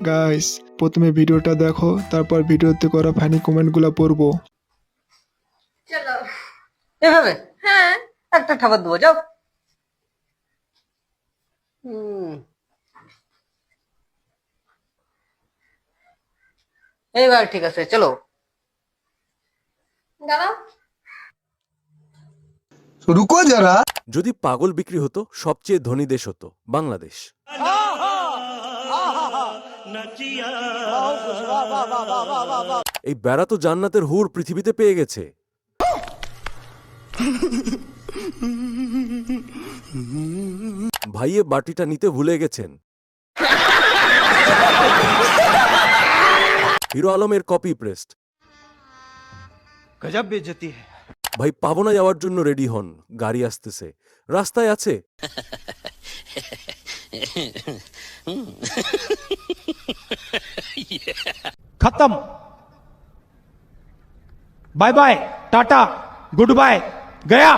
Guys, প্রথমে ভিডিওটা দেখো, তারপর ভিডিওতে করা ফানি কমেন্টগুলো পড়বো। চলো। এভাবে হ্যাঁ, একটা খাবার দেবো, যাও। এইবার ঠিক আছে, চলো। দাঁড়াও। रुको जरा। যদি পাগল বিক্রি হতো সবচেয়ে ধনী দেশ হতো বাংলাদেশ। এই বেড়া তো জান্নাতের হুর পৃথিবীতে পেয়ে গেছে। ভাইয়ে বাটিটা নিতে ভুলে গেছেন। হিরো আলমের কপি পেস্ট। गजब बेइज्जती है। ভাই পাবনা যাওয়ার জন্য রেডি হন, গাড়ি আসতেছে, রাস্তায় আছে। खत्म। Bye bye, tata, good bye, गया।